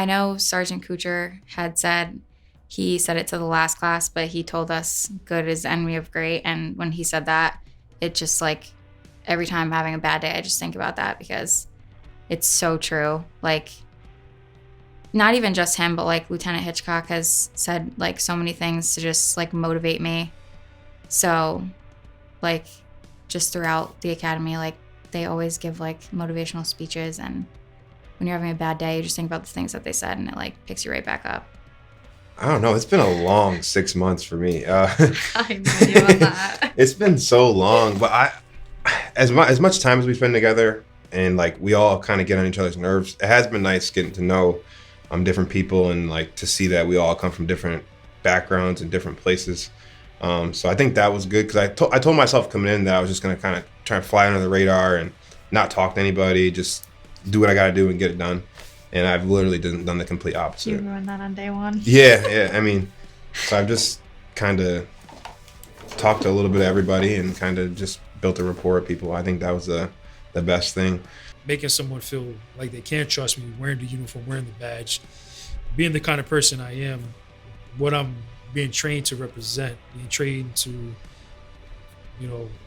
I know Sergeant Kucher had said, he said it to the last class, but he told us good is the enemy of great. And when he said that, it just like, every time I'm having a bad day, I just think about that because it's so true. Like, not even just him, but like Lieutenant Hitchcock has said like so many things to just like motivate me. So like just throughout the academy, like they always give like motivational speeches, and when you're having a bad day, you just think about the things that they said and it like picks you right back up. I don't know. It's been a long 6 months for me. I'm with you on that. It's been so long, but as much time as we spend together and like we all kind of get on each other's nerves, it has been nice getting to know different people and like to see that we all come from different backgrounds and different places. So I think that was good because I told myself coming in that I was just going to kind of try and fly under the radar and not talk to anybody, just do what I got to do and get it done. And I've literally done the complete opposite. You ruined that on day one. Yeah. I mean, so I've just kind of talked to a little bit of everybody and kind of just built a rapport with people. I think that was the best thing. Making someone feel like they can trust me, wearing the uniform, wearing the badge, being the kind of person I am, what I'm being trained to represent, being trained to,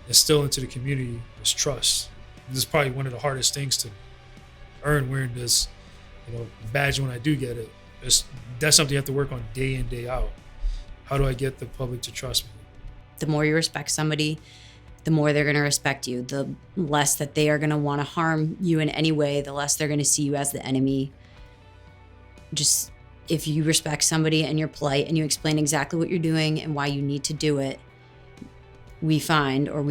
instill into the community is trust. This is probably one of the hardest things to earn, wearing this, badge when I do get it. That's something you have to work on day in, day out. How do I get the public to trust me? The more you respect somebody, the more they're going to respect you. The less that they are going to want to harm you in any way, the less they're going to see you as the enemy. Just if you respect somebody and you're polite and you explain exactly what you're doing and why you need to do it, we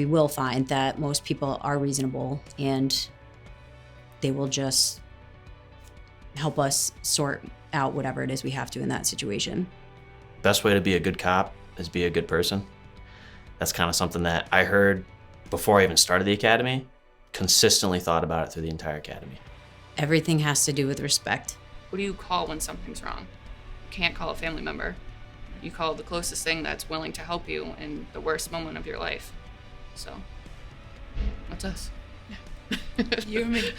will find that most people are reasonable and they will just help us sort out whatever it is we have to in that situation. Best way to be a good cop is be a good person. That's kind of something that I heard before I even started the academy, consistently thought about it through the entire academy. Everything has to do with respect. What do you call when something's wrong? You can't call a family member. You call the closest thing that's willing to help you in the worst moment of your life. So, that's us. You and me.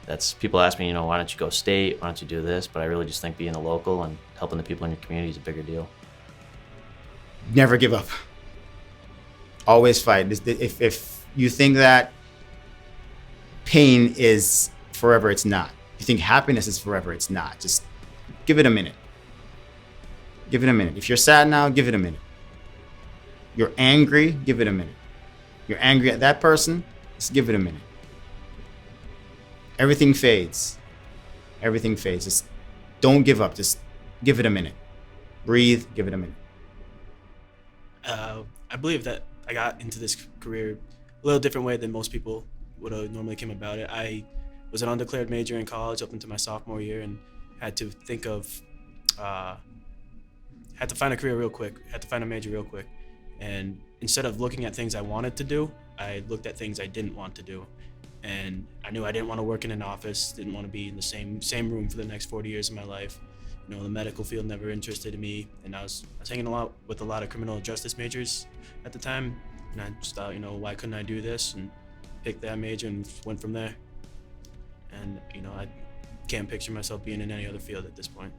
That's, people ask me, why don't you go state? Why don't you do this? But I really just think being a local and helping the people in your community is a bigger deal. Never give up. Always fight. If you think that pain is forever, it's not. If you think happiness is forever, it's not. Just give it a minute. Give it a minute. If you're sad now, give it a minute. You're angry, give it a minute. You're angry at that person, just give it a minute. Everything fades. Everything fades. Just don't give up. Just give it a minute. Breathe, give it a minute. I believe that I got into this career a little different way than most people would have normally came about it. I was an undeclared major in college up into my sophomore year and had to think of, had to find a career real quick, had to find a major real quick. And instead of looking at things I wanted to do, I looked at things I didn't want to do. And I knew I didn't want to work in an office, didn't want to be in the same room for the next 40 years of my life. The medical field never interested me, and I was hanging a lot with a lot of criminal justice majors at the time, and I just thought, why couldn't I do this? And picked that major and went from there. And I can't picture myself being in any other field at this point.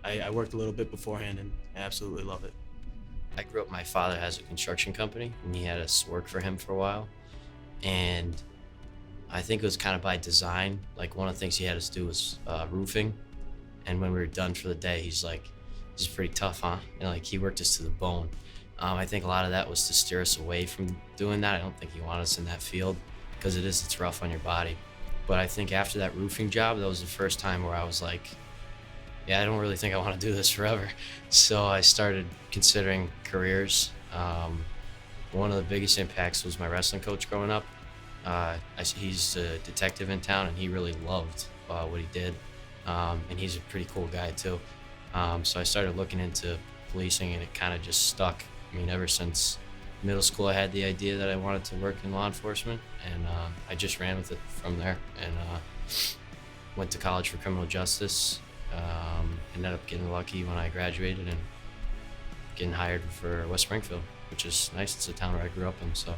I worked a little bit beforehand, and I absolutely love it. I grew up, my father has a construction company, and he had us work for him for a while. And I think it was kind of by design. Like, one of the things he had us do was roofing. And when we were done for the day, he's like, "This is pretty tough, huh?" And like, he worked us to the bone. I think a lot of that was to steer us away from doing that. I don't think he wanted us in that field because it's rough on your body. But I think after that roofing job, that was the first time where I was like, yeah, I don't really think I want to do this forever. So I started considering careers. One of the biggest impacts was my wrestling coach growing up. He's a detective in town, and he really loved what he did. And he's a pretty cool guy too. So I started looking into policing, and it kind of just stuck. I mean, ever since middle school, I had the idea that I wanted to work in law enforcement, and I just ran with it from there. And went to college for criminal justice. Ended up getting lucky when I graduated and getting hired for West Springfield, which is nice. It's a town where I grew up in. So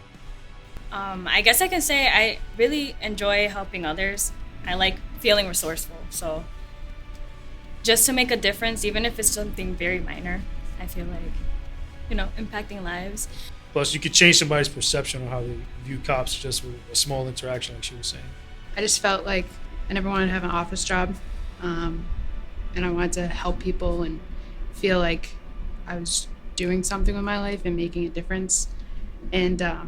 I guess I can say I really enjoy helping others. I like feeling resourceful. So just to make a difference, even if it's something very minor, I feel like, impacting lives. Plus, you could change somebody's perception on how they view cops just with a small interaction, like she was saying. I just felt like I never wanted to have an office job, and I wanted to help people and feel like I was doing something with my life and making a difference. And I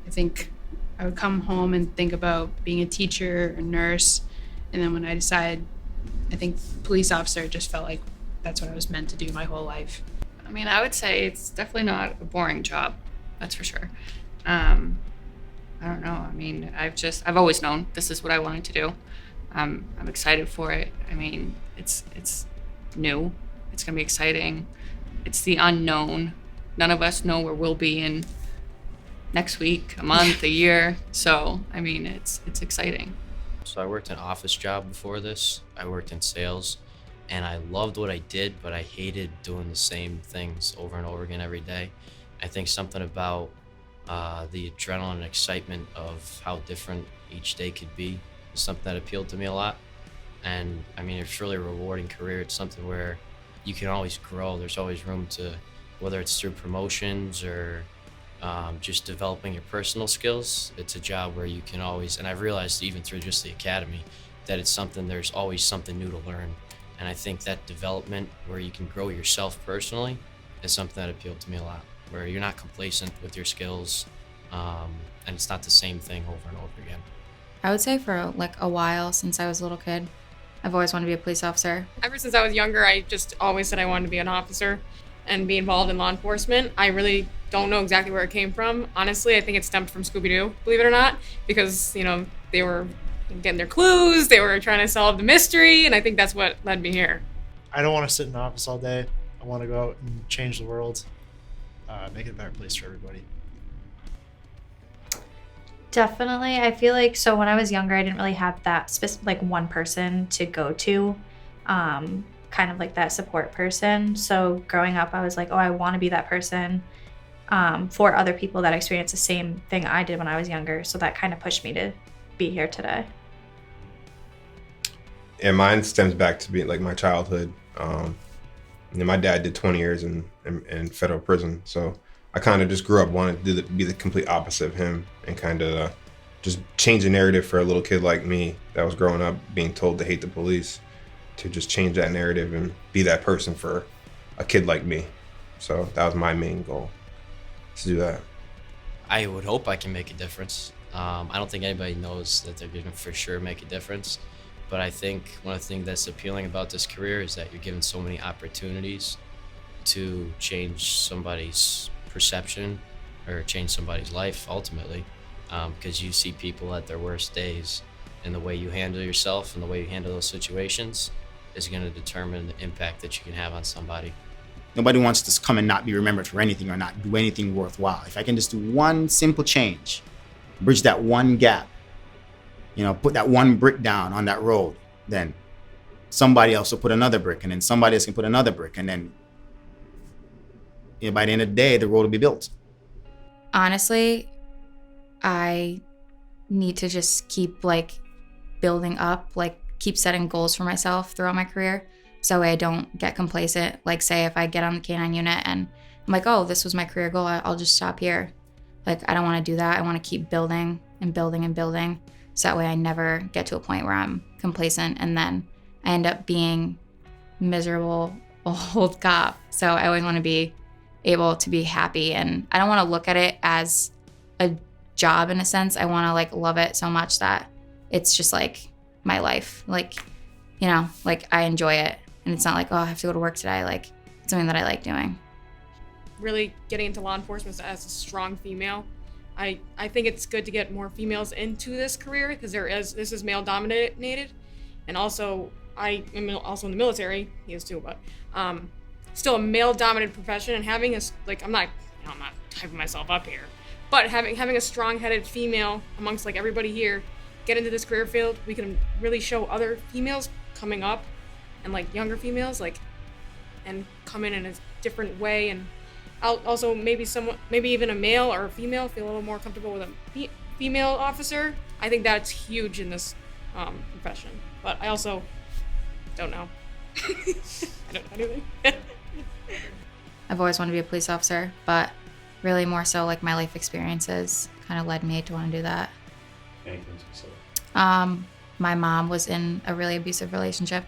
think I would come home and think about being a teacher or nurse, and then when I decided, I think police officer just felt like that's what I was meant to do my whole life. I mean, I would say it's definitely not a boring job. That's for sure. I don't know. I mean, I've always known this is what I wanted to do. I'm excited for it. I mean, it's new. It's gonna be exciting. It's the unknown. None of us know where we'll be in next week, a month, a year. So, I mean, it's exciting. So I worked an office job before this. I worked in sales, and I loved what I did, but I hated doing the same things over and over again every day. I think something about the adrenaline and excitement of how different each day could be is something that appealed to me a lot. And I mean, it's really a rewarding career. It's something where you can always grow. There's always room to, whether it's through promotions or just developing your personal skills. It's a job where you can always, and I've realized even through just the academy, that it's something, there's always something new to learn. And I think that development where you can grow yourself personally is something that appealed to me a lot, where you're not complacent with your skills, and it's not the same thing over and over again. I would say for like a while, since I was a little kid, I've always wanted to be a police officer. Ever since I was younger, I just always said I wanted to be an officer and be involved in law enforcement. I really don't know exactly where it came from. Honestly, I think it stemmed from Scooby-Doo, believe it or not, because, they were getting their clues, they were trying to solve the mystery, and I think that's what led me here. I don't want to sit in the office all day. I want to go out and change the world, make it a better place for everybody. Definitely. I feel like, so when I was younger, I didn't really have that like one person to go to, kind of like that support person. So growing up, I was like, oh, I want to be that person for other people that experienced the same thing I did when I was younger. So that kind of pushed me to be here today. And mine stems back to being like my childhood. My dad did 20 years in federal prison, so I kind of just grew up wanting to be the complete opposite of him and kind of just change the narrative for a little kid like me that was growing up being told to hate the police, to just change that narrative and be that person for a kid like me. So that was my main goal, to do that. I would hope I can make a difference. I don't think anybody knows that they're going to for sure make a difference. But I think one of the things that's appealing about this career is that you're given so many opportunities to change somebody's perception or change somebody's life ultimately, because you see people at their worst days, and the way you handle yourself and the way you handle those situations is going to determine the impact that you can have on somebody. Nobody wants to come and not be remembered for anything or not do anything worthwhile. If I can just do one simple change, bridge that one gap, put that one brick down on that road, then somebody else will put another brick, and then somebody else can put another brick, and then by the end of the day, the road will be built. Honestly, I need to just keep building up, keep setting goals for myself throughout my career, so that way I don't get complacent. Like, say if I get on the K-9 unit and I'm like, oh, this was my career goal, I'll just stop here. I don't want to do that. I want to keep building and building and building, so that way I never get to a point where I'm complacent and then I end up being miserable old cop. So I always want to be able to be happy, and I don't want to look at it as a job in a sense. I want to love it so much that it's just my life. I enjoy it, and it's not oh, I have to go to work today. It's something that I like doing. Really getting into law enforcement as a strong female, I think it's good to get more females into this career, because this is male dominated, and also I am also in the military. He is too, but still a male dominated profession, and having I'm not hyping myself up here, but having a strong-headed female amongst everybody here get into this career field, we can really show other females coming up and younger females and come in a different way, and also maybe even a male or a female feel a little more comfortable with a female officer. I think that's huge in this profession. But I also don't know. I don't know anything. I've always wanted to be a police officer, but really more so like my life experiences kind of led me to want to do that. Anything specific? My mom was in a really abusive relationship,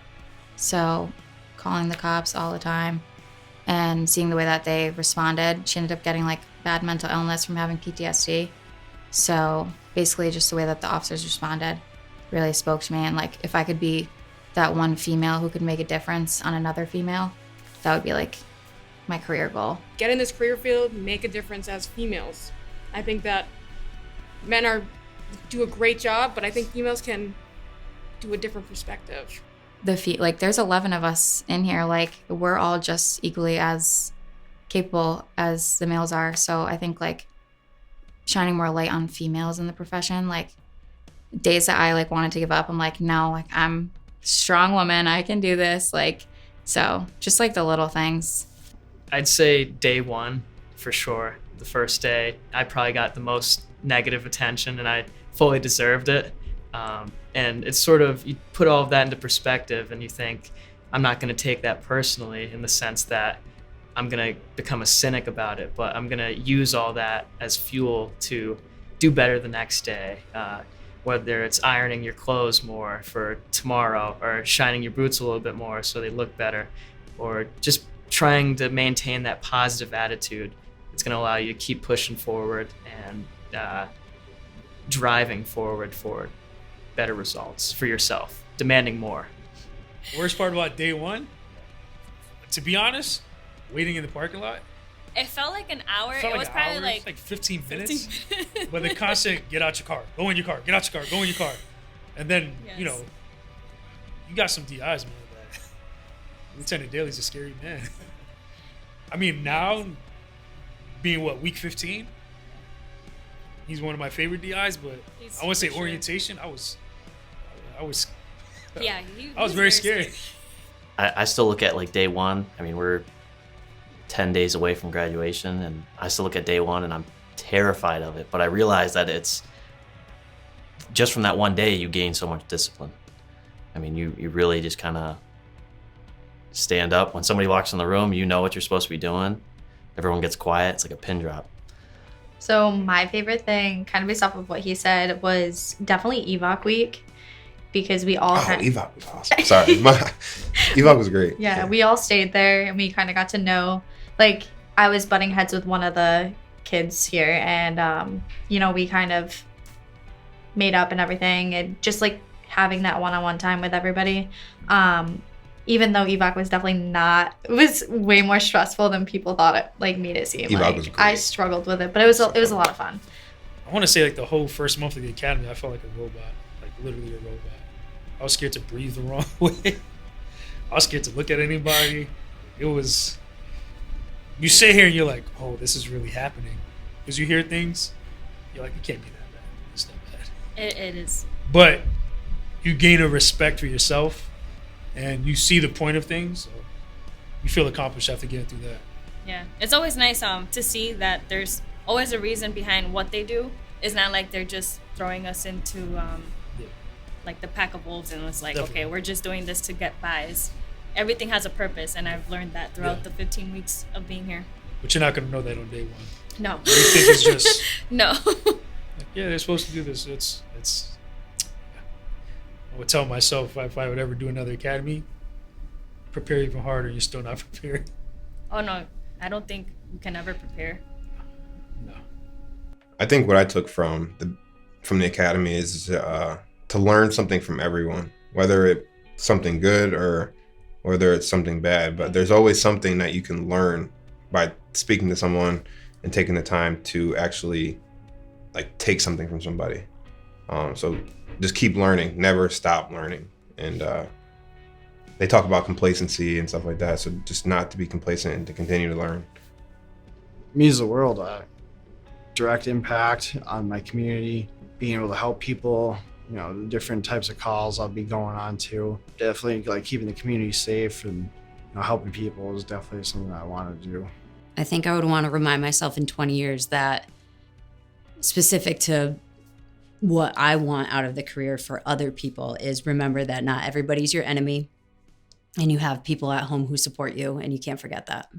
so calling the cops all the time and seeing the way that they responded, she ended up getting like bad mental illness from having PTSD. So basically just the way that the officers responded really spoke to me, and like if I could be that one female who could make a difference on another female, that would be like my career goal. Get in this career field, make a difference as females. I think that men do a great job, but I think females can do a different perspective. Like there's 11 of us in here, like we're all just equally as capable as the males are. So I think like shining more light on females in the profession, like days that I like wanted to give up, I'm like, no, like I'm a strong woman, I can do this. Like, so just like the little things. I'd say day one for sure. The first day, I probably got the most negative attention, and I fully deserved it. And it's sort of, you put all of that into perspective and you think, I'm not going to take that personally in the sense that I'm going to become a cynic about it, but I'm going to use all that as fuel to do better the next day. Whether it's ironing your clothes more for tomorrow, or shining your boots a little bit more so they look better, or just trying to maintain that positive attitude. It's going to allow you to keep pushing forward and driving forward for better results for yourself, demanding more. Worst part about day one, to be honest, waiting in the parking lot. It felt like an hour. It was probably like 15 minutes. But the constant, get out your car, go in your car, get out your car, go in your car. And then, you know, you got some DIs, man. Lieutenant Daly's a scary man. I mean, now, being week 15? He's one of my favorite DIs, but I want to say orientation, I was yeah, I was very scared. I still look at like day one. I mean, we're 10 days away from graduation, and I still look at day one and I'm terrified of it. But I realize that it's just from that one day, you gain so much discipline. I mean, you really just kind of stand up. When somebody walks in the room, you know what you're supposed to be doing. Everyone gets quiet. It's like a pin drop. So my favorite thing, kind of based off of what he said, was definitely EVOC week, because we all EVOC was awesome. Sorry, EVOC was great. Yeah, we all stayed there and we kind of got to know, like I was butting heads with one of the kids here, and you know, we kind of made up and everything, and just like having that one-on-one time with everybody. Even though EVOC was definitely it was way more stressful than people thought it made it seem. EVOC was great. I struggled with it, but it was a lot of fun. I want to say like the whole first month of the academy, I felt like a robot, like literally a robot. I was scared to breathe the wrong way. I was scared to look at anybody. It was, you sit here and you're like, oh, this is really happening. Because you hear things, you're like, it can't be that bad. It's not bad. It is. But you gain a respect for yourself, and you see the point of things. So you feel accomplished after getting through that. Yeah, it's always nice to see that there's always a reason behind what they do. It's not like they're just throwing us into like the pack of wolves, and it's like, definitely. Okay, we're just doing this to get by. Everything has a purpose, and I've learned that throughout the 15 weeks of being here. But you're not going to know that on day one. No. You think it's just... No. Yeah, they're supposed to do this. It's. I would tell myself if I would ever do another academy, prepare even harder. You're still not prepared. Oh no, I don't think you can ever prepare. No. I think what I took from the academy is to learn something from everyone, whether it's something good or whether it's something bad. But there's always something that you can learn by speaking to someone and taking the time to actually like take something from somebody. So just keep learning, never stop learning. And they talk about complacency and stuff like that. So just not to be complacent and to continue to learn. Means the world. Direct impact on my community, being able to help people, you know, the different types of calls I'll be going on to. Definitely like keeping the community safe and helping people is definitely something I want to do. I think I would want to remind myself in 20 years that specific to what I want out of the career for other people is remember that not everybody's your enemy, and you have people at home who support you, and you can't forget that.